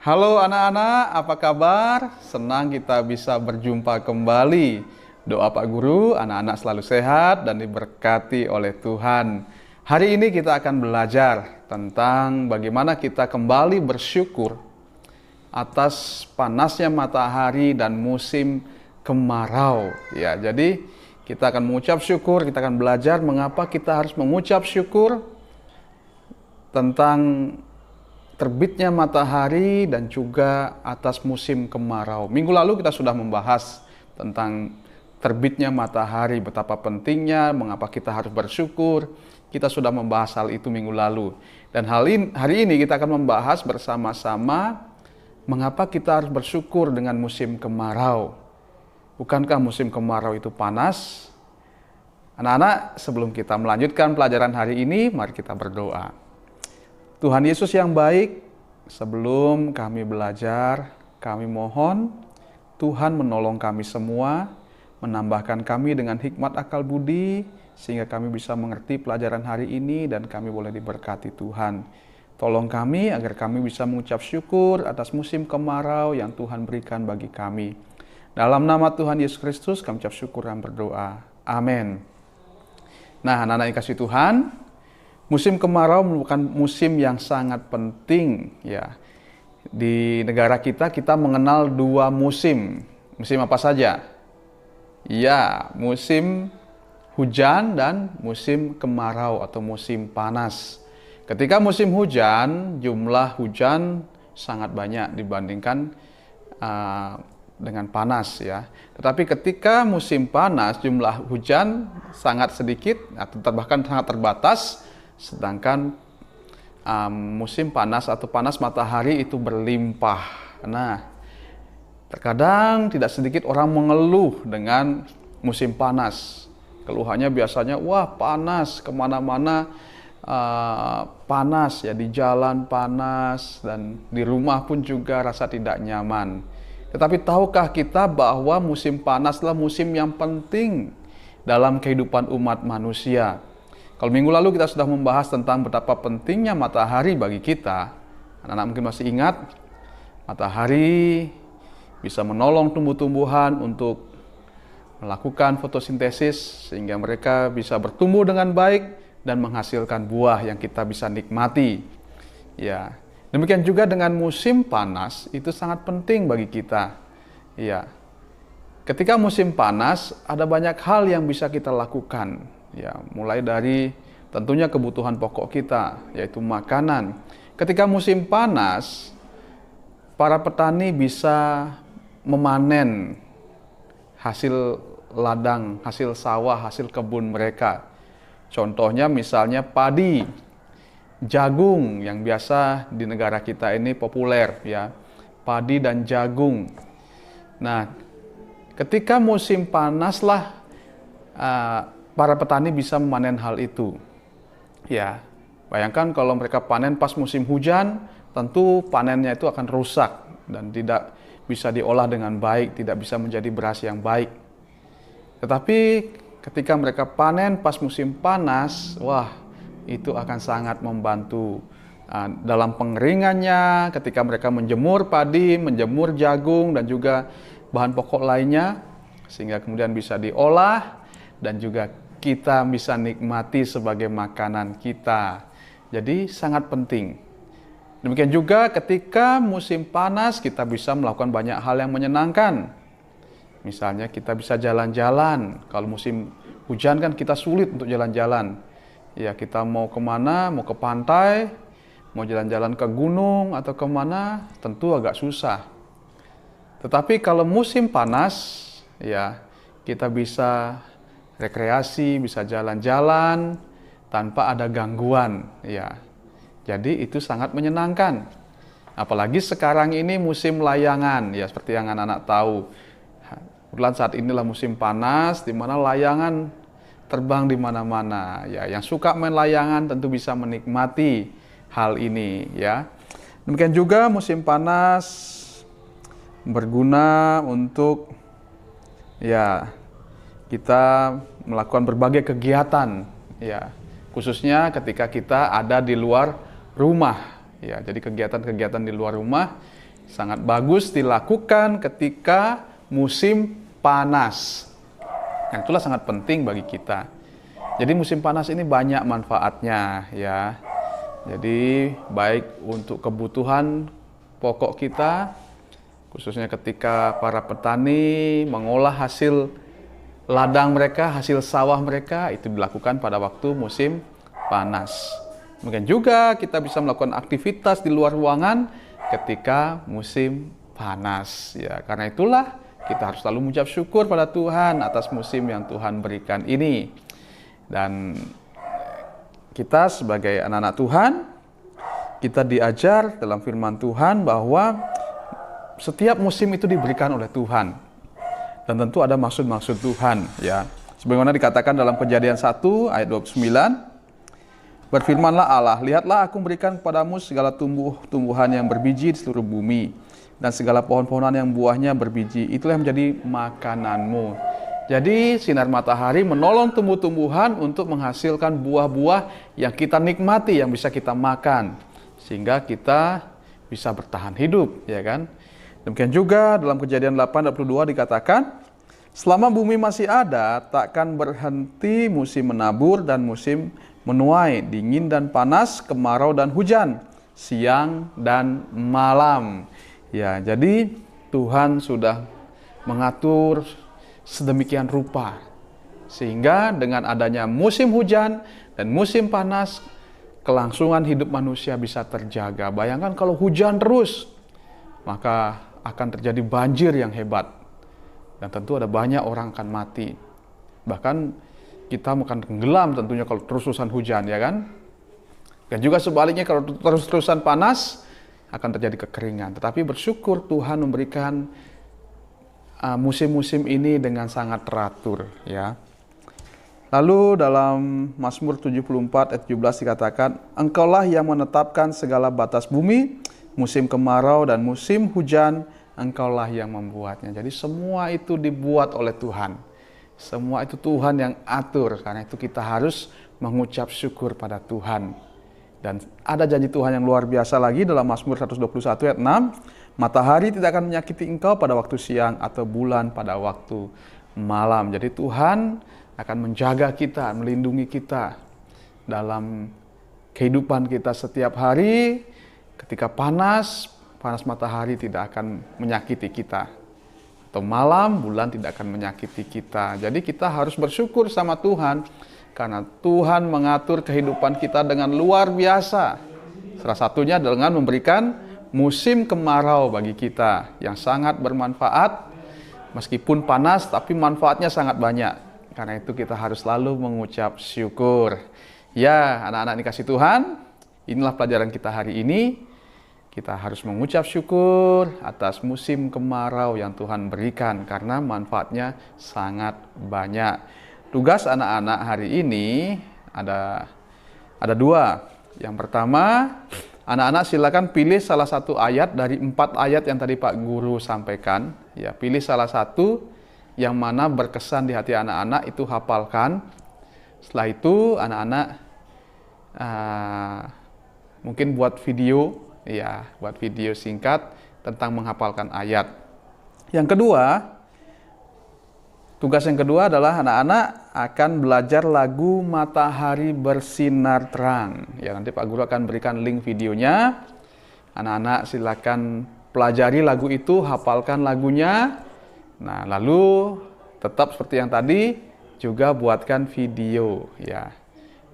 Halo anak-anak, apa kabar? Senang kita bisa berjumpa kembali. Doa Pak Guru, anak-anak selalu sehat dan diberkati oleh Tuhan. Hari ini kita akan belajar tentang bagaimana kita kembali bersyukur atas panasnya matahari dan musim kemarau. Ya, jadi kita akan mengucap syukur, kita akan belajar mengapa kita harus mengucap syukur tentang terbitnya matahari dan juga atas musim kemarau. Minggu lalu kita sudah membahas tentang terbitnya matahari, betapa pentingnya, mengapa kita harus bersyukur. Kita sudah membahas hal itu minggu lalu. Dan hari ini kita akan membahas bersama-sama mengapa kita harus bersyukur dengan musim kemarau. Bukankah musim kemarau itu panas? Anak-anak, sebelum kita melanjutkan pelajaran hari ini, mari kita berdoa. Tuhan Yesus yang baik, sebelum kami belajar, kami mohon Tuhan menolong kami semua, menambahkan kami dengan hikmat akal budi, sehingga kami bisa mengerti pelajaran hari ini dan kami boleh diberkati Tuhan. Tolong kami agar kami bisa mengucap syukur atas musim kemarau yang Tuhan berikan bagi kami. Dalam nama Tuhan Yesus Kristus kami ucap syukur dan berdoa. Amin. Nah, anak-anak yang kasih Tuhan, musim kemarau merupakan musim yang sangat penting ya. Di negara kita mengenal dua musim. Musim apa saja? Ya, musim hujan dan musim kemarau atau musim panas. Ketika musim hujan, jumlah hujan sangat banyak dibandingkan dengan panas ya. Tetapi ketika musim panas, jumlah hujan sangat sedikit atau bahkan sangat terbatas. Sedangkan musim panas atau panas matahari itu berlimpah. Nah, terkadang tidak sedikit orang mengeluh dengan musim panas. Keluhannya biasanya, wah panas, kemana-mana panas ya, di jalan panas, dan di rumah pun juga rasa tidak nyaman. Tetapi tahukah kita bahwa musim panaslah musim yang penting dalam kehidupan umat manusia? Kalau minggu lalu kita sudah membahas tentang betapa pentingnya matahari bagi kita. Anak-anak mungkin masih ingat, matahari bisa menolong tumbuh-tumbuhan untuk melakukan fotosintesis sehingga mereka bisa bertumbuh dengan baik dan menghasilkan buah yang kita bisa nikmati. Ya, demikian juga dengan musim panas itu sangat penting bagi kita. Ya, ketika musim panas ada banyak hal yang bisa kita lakukan. Ya, mulai dari tentunya kebutuhan pokok kita, yaitu makanan. Ketika musim panas, para petani bisa memanen hasil ladang, hasil sawah, hasil kebun mereka. Contohnya misalnya padi, jagung yang biasa di negara kita ini populer ya. Padi dan jagung. Nah, ketika musim panaslah para petani bisa memanen hal itu. Ya, bayangkan kalau mereka panen pas musim hujan, tentu panennya itu akan rusak dan tidak bisa diolah dengan baik, tidak bisa menjadi beras yang baik. Tetapi ketika mereka panen pas musim panas, wah, itu akan sangat membantu dalam pengeringannya, ketika mereka menjemur padi, menjemur jagung dan juga bahan pokok lainnya, sehingga kemudian bisa diolah dan juga kita bisa nikmati sebagai makanan kita. Jadi sangat penting. Demikian juga ketika musim panas kita bisa melakukan banyak hal yang menyenangkan. Misalnya kita bisa jalan-jalan. Kalau musim hujan kan kita sulit untuk jalan-jalan. Ya, kita mau kemana, mau ke pantai, mau jalan-jalan ke gunung atau kemana, tentu agak susah. Tetapi kalau musim panas, ya kita bisa rekreasi, bisa jalan-jalan tanpa ada gangguan ya. Jadi itu sangat menyenangkan. Apalagi sekarang ini musim layangan ya, seperti yang anak-anak tahu. Kebetulan saat inilah musim panas di mana layangan terbang di mana-mana ya. Yang suka main layangan tentu bisa menikmati hal ini ya. Demikian juga musim panas berguna untuk ya kita melakukan berbagai kegiatan ya, khususnya ketika kita ada di luar rumah ya. Jadi kegiatan-kegiatan di luar rumah Sangat bagus dilakukan ketika musim panas. Yang itulah sangat penting bagi kita. Jadi musim panas ini banyak manfaatnya ya. Jadi baik untuk kebutuhan pokok kita, khususnya ketika para petani mengolah hasil ladang mereka, hasil sawah mereka, itu dilakukan pada waktu musim panas. Mungkin juga kita bisa melakukan aktivitas di luar ruangan ketika musim panas. Ya, karena itulah kita harus selalu mengucap syukur pada Tuhan atas musim yang Tuhan berikan ini. Dan kita sebagai anak-anak Tuhan, kita diajar dalam firman Tuhan bahwa setiap musim itu diberikan oleh Tuhan. Dan tentu ada maksud-maksud Tuhan. Ya. Sebagaimana dikatakan dalam Kejadian 1 ayat 29, berfirmanlah Allah, lihatlah aku berikan kepadamu segala tumbuh-tumbuhan yang berbiji di seluruh bumi, dan segala pohon-pohonan yang buahnya berbiji, itulah yang menjadi makananmu. Jadi sinar matahari menolong tumbuh-tumbuhan untuk menghasilkan buah-buah yang kita nikmati, yang bisa kita makan, sehingga kita bisa bertahan hidup, ya kan? Demikian juga dalam Kejadian 8:22 dikatakan, selama bumi masih ada, takkan berhenti musim menabur dan musim menuai, dingin dan panas, kemarau dan hujan, siang dan malam. Ya, jadi Tuhan sudah mengatur sedemikian rupa sehingga dengan adanya musim hujan dan musim panas, kelangsungan hidup manusia bisa terjaga. Bayangkan kalau hujan terus, maka akan terjadi banjir yang hebat. Dan tentu ada banyak orang akan mati. Bahkan kita akan tenggelam tentunya kalau terus-terusan hujan, ya kan? Dan juga sebaliknya kalau terus-terusan panas akan terjadi kekeringan. Tetapi bersyukur Tuhan memberikan musim-musim ini dengan sangat teratur, ya. Lalu dalam Mazmur 74 ayat 17 dikatakan, Engkaulah yang menetapkan segala batas bumi, musim kemarau dan musim hujan, Engkaulah yang membuatnya. Jadi semua itu dibuat oleh Tuhan. Semua itu Tuhan yang atur, karena itu kita harus mengucap syukur pada Tuhan. Dan ada janji Tuhan yang luar biasa lagi dalam Mazmur 121 ayat 6, matahari tidak akan menyakiti engkau pada waktu siang atau bulan pada waktu malam. Jadi Tuhan akan menjaga kita, melindungi kita dalam kehidupan kita setiap hari. Ketika panas matahari tidak akan menyakiti kita. Atau malam, bulan tidak akan menyakiti kita. Jadi kita harus bersyukur sama Tuhan, karena Tuhan mengatur kehidupan kita dengan luar biasa. Salah satunya dengan memberikan musim kemarau bagi kita, yang sangat bermanfaat. Meskipun panas, tapi manfaatnya sangat banyak. Karena itu kita harus selalu mengucap syukur. Ya, anak-anak dikasih Tuhan, inilah pelajaran kita hari ini. Kita harus mengucap syukur atas musim kemarau yang Tuhan berikan, karena manfaatnya sangat banyak. Tugas anak-anak hari ini ada dua. Yang pertama, anak-anak silakan pilih salah satu ayat dari 4 ayat yang tadi Pak Guru sampaikan. Ya, pilih salah satu yang mana berkesan di hati anak-anak, itu hafalkan. Setelah itu anak-anak mungkin buat video. Ya, buat video singkat tentang menghafalkan ayat. Yang kedua, tugas yang kedua adalah anak-anak akan belajar lagu Matahari Bersinar Terang. Ya, nanti Pak Guru akan berikan link videonya. Anak-anak silakan pelajari lagu itu, hafalkan lagunya. Nah, lalu tetap seperti yang tadi, juga buatkan video. Ya,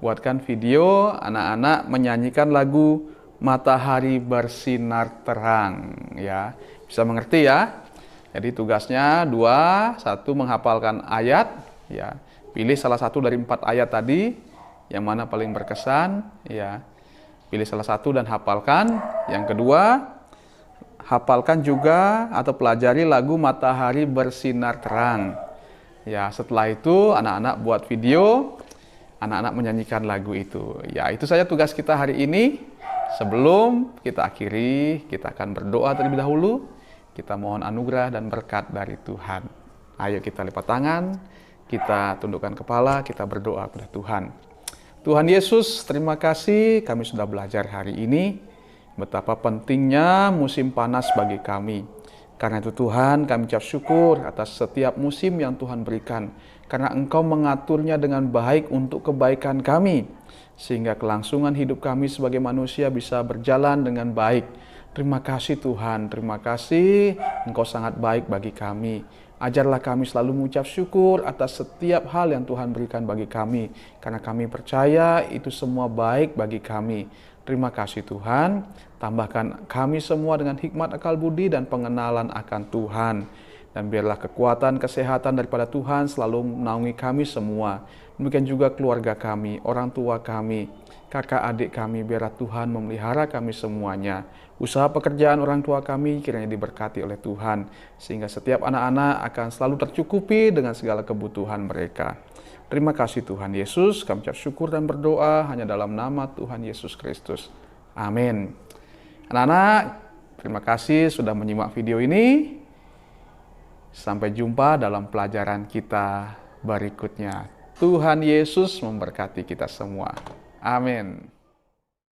buatkan video anak-anak menyanyikan lagu Matahari Bersinar Terang, ya. Bisa mengerti ya? Jadi tugasnya 2, 1 menghafalkan ayat, ya. Pilih salah satu dari 4 ayat tadi yang mana paling berkesan, ya. Pilih salah satu dan hafalkan. Yang kedua, hafalkan juga atau pelajari lagu Matahari Bersinar Terang. Ya, setelah itu anak-anak buat video, anak-anak menyanyikan lagu itu. Ya, itu saja tugas kita hari ini. Sebelum kita akhiri, kita akan berdoa terlebih dahulu. Kita mohon anugerah dan berkat dari Tuhan. Ayo kita lipat tangan, kita tundukkan kepala, kita berdoa kepada Tuhan. Tuhan Yesus, terima kasih kami sudah belajar hari ini. betapa pentingnya musim panas bagi kami. Karena itu Tuhan, kami ucap syukur atas setiap musim yang Tuhan berikan. Karena Engkau mengaturnya dengan baik untuk kebaikan kami. Sehingga kelangsungan hidup kami sebagai manusia bisa berjalan dengan baik. Terima kasih Tuhan, terima kasih Engkau sangat baik bagi kami. Ajarlah kami selalu mengucap syukur atas setiap hal yang Tuhan berikan bagi kami. Karena kami percaya itu semua baik bagi kami. Terima kasih Tuhan, tambahkan kami semua dengan hikmat akal budi dan pengenalan akan Tuhan. Dan biarlah kekuatan, kesehatan daripada Tuhan selalu menaungi kami semua. Demikian juga keluarga kami, orang tua kami, kakak adik kami, biarlah Tuhan memelihara kami semuanya. Usaha pekerjaan orang tua kami kiranya diberkati oleh Tuhan, sehingga setiap anak-anak akan selalu tercukupi dengan segala kebutuhan mereka. Terima kasih Tuhan Yesus, kami ucap syukur dan berdoa hanya dalam nama Tuhan Yesus Kristus. Amin. Anak-anak, terima kasih sudah menyimak video ini. Sampai jumpa dalam pelajaran kita berikutnya. Tuhan Yesus memberkati kita semua. Amin.